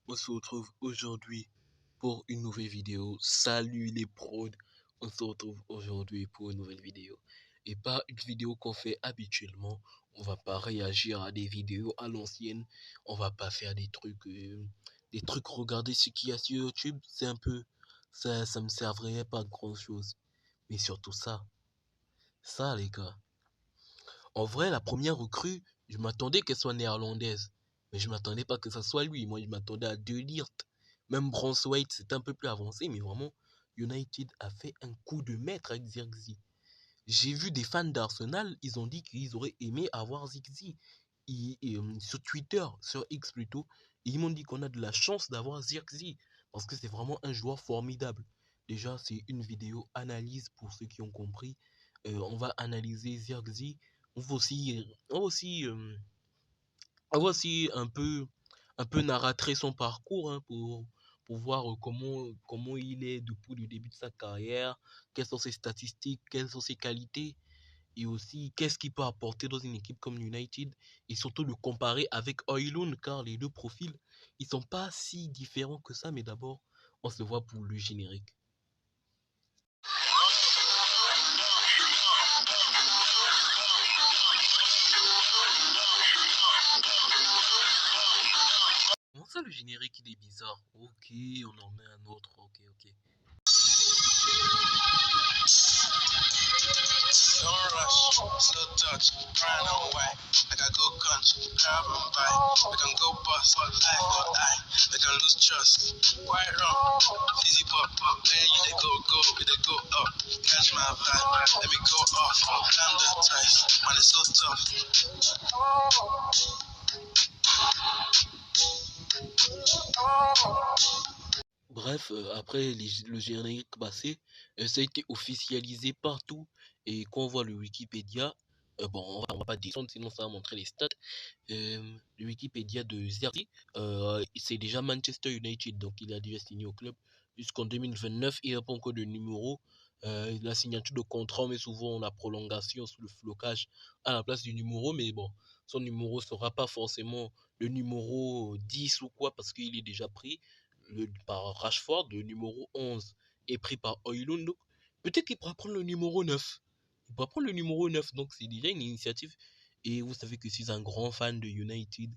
On se retrouve aujourd'hui pour une nouvelle vidéo. Salut les prods, on se retrouve aujourd'hui pour une nouvelle vidéo. Et pas une vidéo qu'on fait habituellement. On va pas réagir à des vidéos à l'ancienne. On va pas faire des trucs regarder ce qu'il y a sur YouTube. C'est un peu, ça me servirait pas à grand chose. Mais surtout ça les gars. En vrai, la première recrue, je m'attendais qu'elle soit néerlandaise. Mais je m'attendais pas que ça soit lui. Moi, je m'attendais à De Ligt. Même Braithwaite, c'était un peu plus avancé. Mais vraiment, United a fait un coup de maître avec Zirkzee. J'ai vu des fans d'Arsenal, ils ont dit qu'ils auraient aimé avoir Zirkzee. Sur Twitter, sur X plutôt, ils m'ont dit qu'on a de la chance d'avoir Zirkzee. Parce que c'est vraiment un joueur formidable. Déjà, c'est une vidéo analyse pour ceux qui ont compris. On va analyser Zirkzee. On va aussi un peu narrer son parcours hein, pour voir comment il est depuis le début de sa carrière, quelles sont ses statistiques, quelles sont ses qualités, et aussi qu'est-ce qu'il peut apporter dans une équipe comme United, et surtout le comparer avec Højlund, car les deux profils, ils sont pas si différents que ça, mais d'abord, on se voit pour le générique. Comment ça, le générique, il est bizarre? Ok, on en met un autre, ok. Don't rush, slow touch, brown and white. Like I go country, grab and buy. We can go bust, eye for eye. We can lose trust. White rum, fizzy pop, where you they go, we they go up. Catch my vibe, let me go off. Climb the ties, man, it's so tough. Bref, après le générique passé, ça a été officialisé partout. Et quand on voit le Wikipédia, bon, on va pas descendre, sinon ça va montrer les stats. Le Wikipédia de Zirkzee, c'est déjà Manchester United, donc il a déjà signé au club jusqu'en 2029. Il n'a pas encore de numéro. La signature de contrat, mais souvent la prolongation sous le flocage à la place du numéro. Mais bon, son numéro ne sera pas forcément le numéro 10 ou quoi, parce qu'il est déjà pris par Rashford. Le numéro 11 est pris par Højlund. Donc peut-être qu'il pourra prendre le numéro 9. Il pourra prendre le numéro 9. Donc c'est déjà une initiative. Et vous savez que je suis un grand fan de United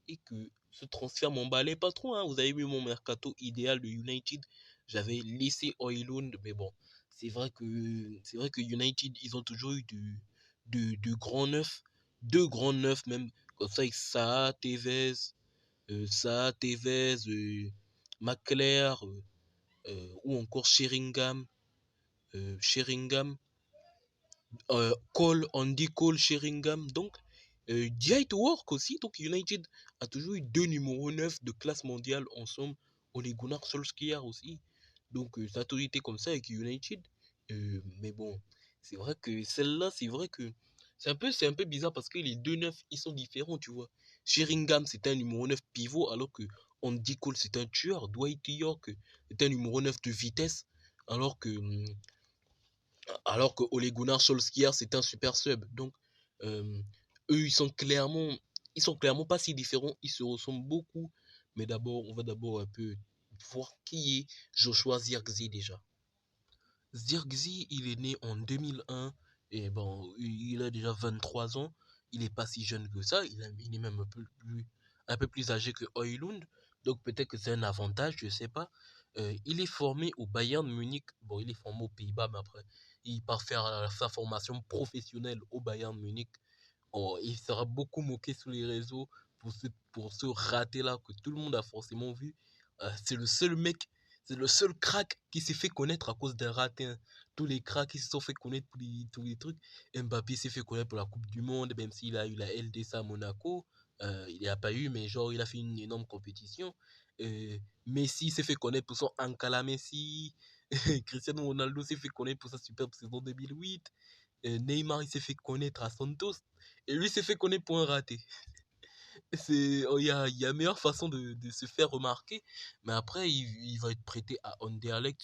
et que ce transfert m'emballait pas trop. Hein. Vous avez vu mon mercato idéal de United. J'avais laissé Højlund, mais bon, c'est vrai que United, ils ont toujours eu de grands neufs, deux grands neufs même, comme ça avec Tevez, McClair, ou encore Sheringham, Andy Cole, Sheringham. Donc, Dwight Work aussi. Donc, United a toujours eu deux numéros 9 de classe mondiale ensemble. Ole Gunnar Solskjaer aussi. Donc, ça a toujours été comme ça avec United. Mais bon, c'est vrai que celle-là, c'est vrai que c'est un peu bizarre parce que les deux neufs, ils sont différents, tu vois. Sheringham, c'est un numéro 9 pivot, alors que Andy Cole, c'est un tueur. Dwight York, c'est un numéro 9 de vitesse, alors que Ole Gunnar Solskjaer, c'est un super sub. Donc, eux, ils sont clairement pas si différents. Ils se ressemblent beaucoup. Mais d'abord, on va d'abord un peu voir qui est Joshua Zirkzee déjà. Zirkzee, il est né en 2001. Et bon, il a déjà 23 ans. Il n'est pas si jeune que ça. Il est même un peu plus âgé que Højlund. Donc peut-être que c'est un avantage, je ne sais pas. Il est formé au Bayern Munich. Bon, il est formé aux Pays-Bas, mais après, il part faire sa formation professionnelle au Bayern Munich. Oh, il sera beaucoup moqué sur les réseaux pour ce raté-là que tout le monde a forcément vu. C'est le seul mec, c'est le seul crack qui s'est fait connaître à cause d'un raté. Hein. Tous les cracks qui se sont fait connaître pour tous les trucs. Mbappé s'est fait connaître pour la Coupe du Monde, même s'il a eu la LDC à Monaco. Il n'y a pas eu, mais genre, il a fait une énorme compétition. Messi s'est fait connaître pour son Ankala Messi. Cristiano Ronaldo s'est fait connaître pour sa superbe saison 2008. Neymar, il s'est fait connaître à Santos. Et lui s'est fait connaître pour un raté. Il y a meilleure façon de se faire remarquer. Mais après, il va être prêté à Anderlecht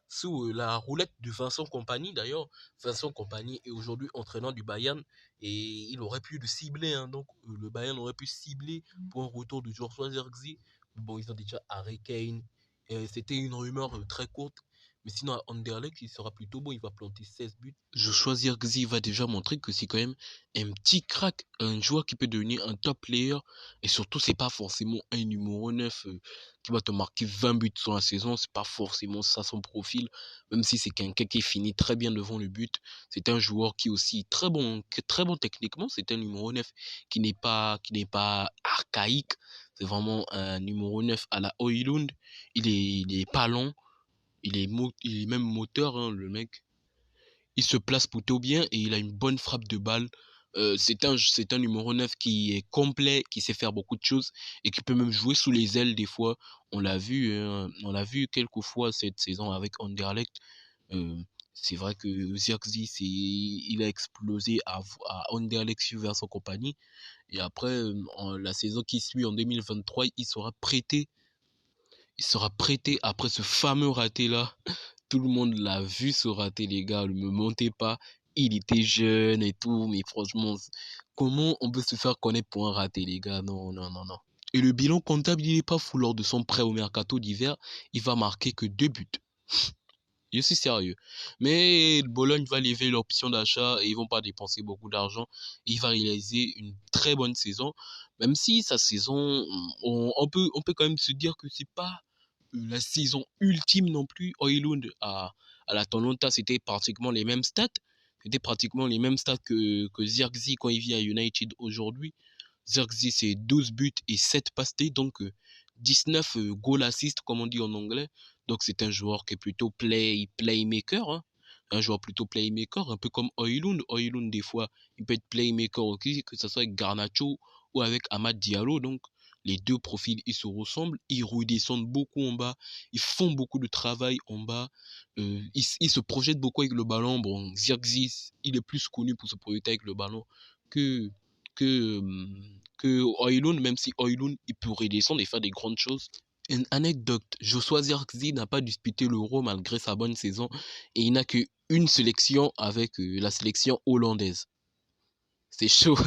sous la roulette de Vincent Kompany. D'ailleurs, Vincent Kompany est aujourd'hui entraîneur du Bayern. Et il aurait pu le cibler. Hein. Donc, le Bayern aurait pu cibler pour un retour de Joshua Zirkzee Bon, ils ont déjà Harry Kane. C'était une rumeur très courte. Mais sinon, à Anderlecht, il sera plutôt bon. Il va planter 16 buts. Joshua Zirkzee va déjà montrer que c'est quand même un petit crack, un joueur qui peut devenir un top player. Et surtout, c'est pas forcément un numéro 9 qui va te marquer 20 buts sur la saison. C'est pas forcément ça son profil. Même si c'est quelqu'un qui finit très bien devant le but. C'est un joueur qui est aussi très bon techniquement. C'est un numéro 9 qui n'est pas archaïque. C'est vraiment un numéro 9 à la Højlund. Il est pas long. Il est même moteur, hein, le mec. Il se place plutôt bien et il a une bonne frappe de balle. C'est un numéro 9 qui est complet, qui sait faire beaucoup de choses et qui peut même jouer sous les ailes des fois. On l'a vu quelques fois cette saison avec Anderlecht. Euh, c'est vrai que Zirkzee, il a explosé à Anderlecht vers son compagnie. Et après, la saison qui suit en 2023, il sera prêté après ce fameux raté-là. Tout le monde l'a vu ce raté, les gars. Ne me mentez pas. Il était jeune et tout, mais franchement, comment on peut se faire connaître pour un raté, les gars? Non, non, non, non. Et le bilan comptable, il n'est pas fou lors de son prêt au mercato d'hiver. Il va marquer que 2 buts. Je suis sérieux. Mais Bologne va lever l'option d'achat et ils vont pas dépenser beaucoup d'argent. Il va réaliser une très bonne saison. Même si sa saison, on peut quand même se dire que c'est pas la saison ultime non plus. Højlund à l'Atalanta, c'était pratiquement les mêmes stats. C'était pratiquement les mêmes stats que Zirkzee quand il vient à United aujourd'hui. Zirkzee, c'est 12 buts et 7 passes D, donc 19 goal assist, comme on dit en anglais. Donc c'est un joueur qui est plutôt playmaker, hein. Un joueur plutôt playmaker, un peu comme Højlund. Højlund, des fois, il peut être playmaker aussi, que ce soit avec Garnacho ou avec Amad Diallo. Donc les deux profils, ils se ressemblent. Ils redescendent beaucoup en bas. Ils font beaucoup de travail en bas. Ils se projettent beaucoup avec le ballon. Bon, Zirkzee, il est plus connu pour se projeter avec le ballon que que, que Højlund, même si Højlund, il peut redescendre et faire des grandes choses. Une anecdote, Joshua Zirkzee n'a pas disputé l'Euro malgré sa bonne saison et il n'a qu'une sélection avec la sélection hollandaise. C'est chaud.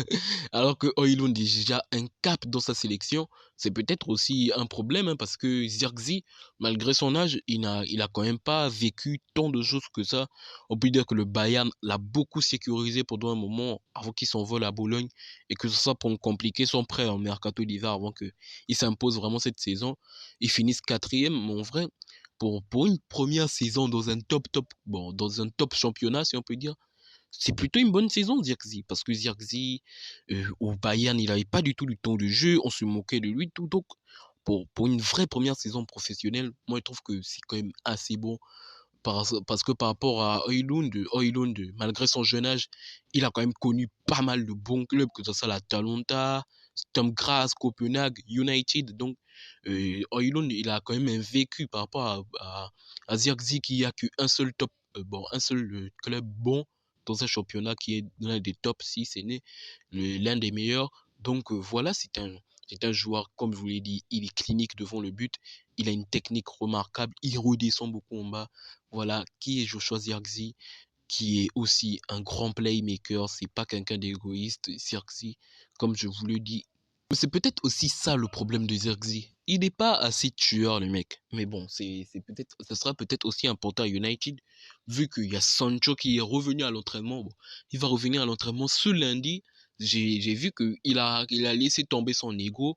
Alors que Højlund est déjà un cap dans sa sélection, c'est peut-être aussi un problème hein, parce que Zirkzee, malgré son âge, il a quand même pas vécu tant de choses que ça. On peut dire que le Bayern l'a beaucoup sécurisé pendant un moment avant qu'il s'envole à Bologne et que ce soit pour compliquer son prêt en mercato d'hiver avant qu'il s'impose vraiment cette saison. Ils finissent quatrième, mais en vrai, pour une première saison dans un dans un top championnat, si on peut dire, c'est plutôt une bonne saison, Zirkzee, parce que Zirkzee, au Bayern, il n'avait pas du tout du temps de jeu, on se moquait de lui, tout. Donc, pour une vraie première saison professionnelle, moi, je trouve que c'est quand même assez bon. Parce que par rapport à Højlund, malgré son jeune âge, il a quand même connu pas mal de bons clubs, que ce soit la Talenta, Sturm Graz, Copenhague, United. Donc, Højlund, il a quand même un vécu par rapport à Zirkzee qui a qu'un seul un seul club bon dans un championnat qui est l'un des top 6, c'est né, l'un des meilleurs. Donc voilà, c'est un joueur, comme je vous l'ai dit, il est clinique devant le but, il a une technique remarquable, il redescend beaucoup en bas. Voilà, qui est Joshua Zirkzee, qui est aussi un grand playmaker, c'est pas quelqu'un d'égoïste. Zirkzee, comme je vous le dis, c'est peut-être aussi ça le problème de Zirkzee. Il n'est pas assez tueur, le mec. Mais bon, ce sera peut-être aussi important à United, vu qu'il y a Sancho qui est revenu à l'entraînement. Bon, il va revenir à l'entraînement ce lundi. J'ai vu qu'il a laissé tomber son ego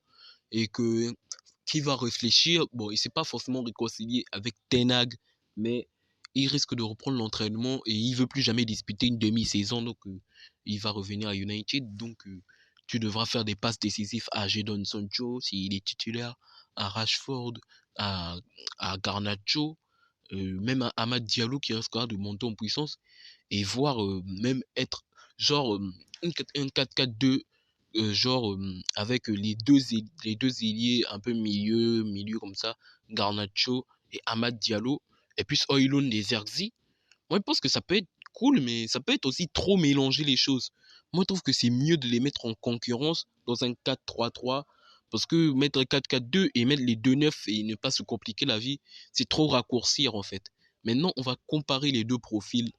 et qu'il va réfléchir. Bon, il ne s'est pas forcément réconcilié avec Ten Hag, mais il risque de reprendre l'entraînement et il veut plus jamais disputer une demi-saison. Donc, il va revenir à United. Donc, tu devras faire des passes décisives à Jadon Sancho s'il est titulaire, à Rashford, à, à Garnacho, même à Amad Diallo qui risquera de monter en puissance et voir même être genre un 4-4-2 genre avec les deux ailiers un peu milieu comme ça, Garnacho et Amad Diallo, et puis Højlund et Zirkzee. Moi, je pense que ça peut être cool, mais ça peut être aussi trop mélanger les choses. Moi, je trouve que c'est mieux de les mettre en concurrence dans un 4-3-3, parce que mettre un 4-4-2 et mettre les deux neufs et ne pas se compliquer la vie, c'est trop raccourcir en fait. Maintenant, on va comparer les deux profils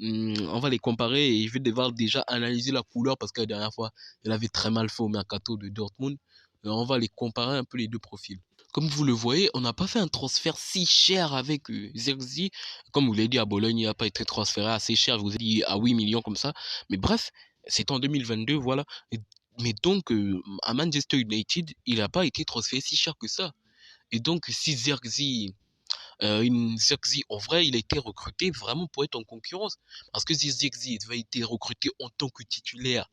on va les comparer et je vais devoir déjà analyser la couleur parce que la dernière fois, elle avait très mal fait au mercato de Dortmund. On va les comparer un peu les deux profils. Comme vous le voyez, on n'a pas fait un transfert si cher avec Zirkzee. Comme vous l'avez dit, à Bologne, il n'a pas été transféré assez cher. Je vous ai dit à 8 millions comme ça. Mais bref, c'est en 2022, voilà. Mais donc, à Manchester United, il n'a pas été transféré si cher que ça. Et donc, si Zirkzee, en vrai, il a été recruté vraiment pour être en concurrence. Parce que si Zirkzee avait été recruté en tant que titulaire,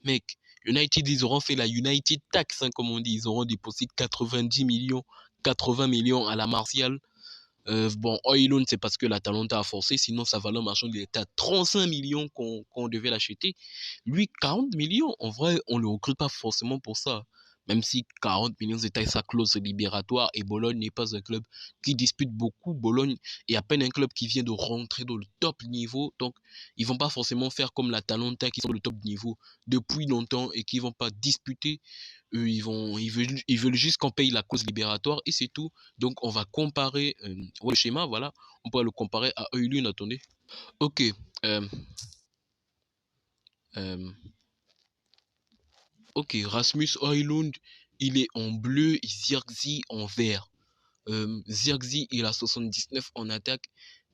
mec, United, ils auront fait la United Tax, hein, comme on dit. Ils auront déposé 90 millions, 80 millions à la Martial. Bon, Højlund, c'est parce que l'Atalanta a forcé. Sinon, sa valeur marchande, il était à 35 millions qu'on devait l'acheter. Lui, 40 millions. En vrai, on ne le recrute pas forcément pour ça. Même si 40 millions c'était sa clause libératoire et Bologne n'est pas un club qui dispute beaucoup. Bologne est à peine un club qui vient de rentrer dans le top niveau. Donc, ils vont pas forcément faire comme l'Atalanta qui sont le top niveau depuis longtemps et qui vont pas disputer. Eux, ils veulent juste qu'on paye la clause libératoire et c'est tout. Donc, on va comparer le schéma, voilà. On peut le comparer à Højlund, attendez. Ok. Euh, euh, ok, Rasmus Højlund, il est en bleu et Zirkzee en vert. Zirkzee, il a 79 en attaque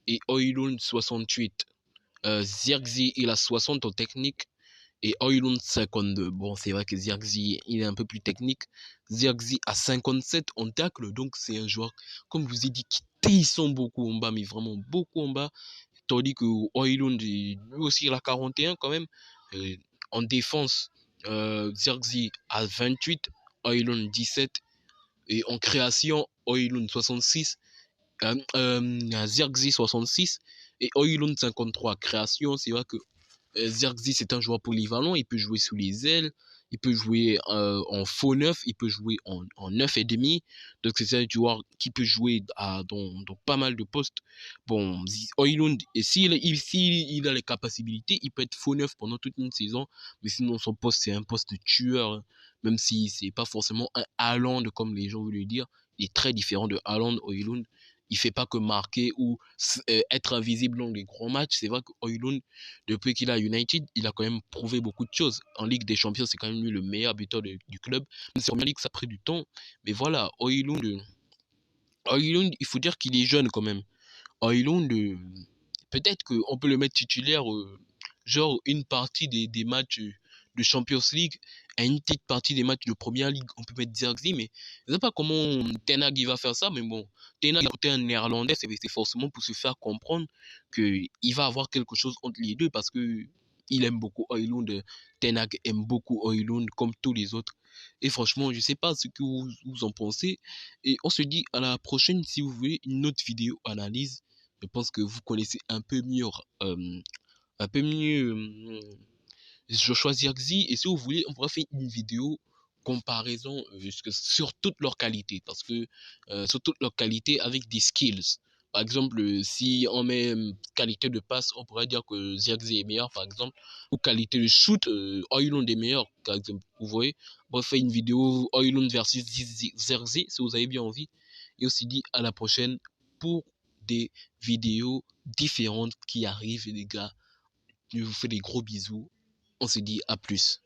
et Højlund 68. Zirkzee, il a 60 en technique et Højlund 52. Bon, c'est vrai que Zirkzee, il est un peu plus technique. Zirkzee a 57 en tacle, donc c'est un joueur, comme je vous ai dit, qui descend beaucoup en bas, mais vraiment beaucoup en bas. Tandis que Højlund, lui aussi, il a 41 quand même. En défense, Zirkzee a 28, Højlund 17. Et en création, Højlund 66, Zirkzee 66 et Højlund 53. Création, c'est vrai que Zirkzee, c'est un joueur polyvalent. Il peut jouer sous les ailes, il peut jouer en faux neuf, il peut jouer en neuf et demi. Donc, c'est un joueur qui peut jouer dans pas mal de postes. Bon, Højlund, et s'il a les capacités, il peut être faux neuf pendant toute une saison. Mais sinon, son poste, c'est un poste de tueur. Hein. Même si c'est pas forcément un Haaland, comme les gens veulent le dire. Il est très différent de Haaland, Højlund. Il fait pas que marquer ou être invisible dans les gros matchs. C'est vrai que Højlund, depuis qu'il a United, il a quand même prouvé beaucoup de choses. En Ligue des Champions, c'est quand même lui le meilleur buteur du club. Même si en Ligue, ça a pris du temps. Mais voilà, Højlund, il faut dire qu'il est jeune quand même. Højlund, peut-être qu'on peut le mettre titulaire, genre une partie des matchs de Champions League à une petite partie des matchs de Première Ligue. On peut mettre Zirkzee, mais je ne sais pas comment Ten Hag va faire ça, mais bon, Ten Hag a un néerlandais, c'est forcément pour se faire comprendre qu'il va avoir quelque chose entre les deux parce que il aime beaucoup Højlund. Ten Hag aime beaucoup Højlund comme tous les autres. Et franchement, je ne sais pas ce que vous en pensez. Et on se dit à la prochaine si vous voulez une autre vidéo analyse. Je pense que vous connaissez un peu mieux Joshua Zirkzee. Et si vous voulez, on pourra faire une vidéo comparaison sur toutes leurs qualités. Parce que sur toutes leurs qualités avec des skills. Par exemple, si on met qualité de passe, on pourrait dire que Zirkzee est meilleur, par exemple. Ou qualité de shoot, Højlund est meilleur, par exemple. Vous voyez, on va faire une vidéo Højlund versus Zirkzee, si vous avez bien envie. Et aussi dit à la prochaine pour des vidéos différentes qui arrivent, les gars. Je vous fais des gros bisous. On se dit à plus.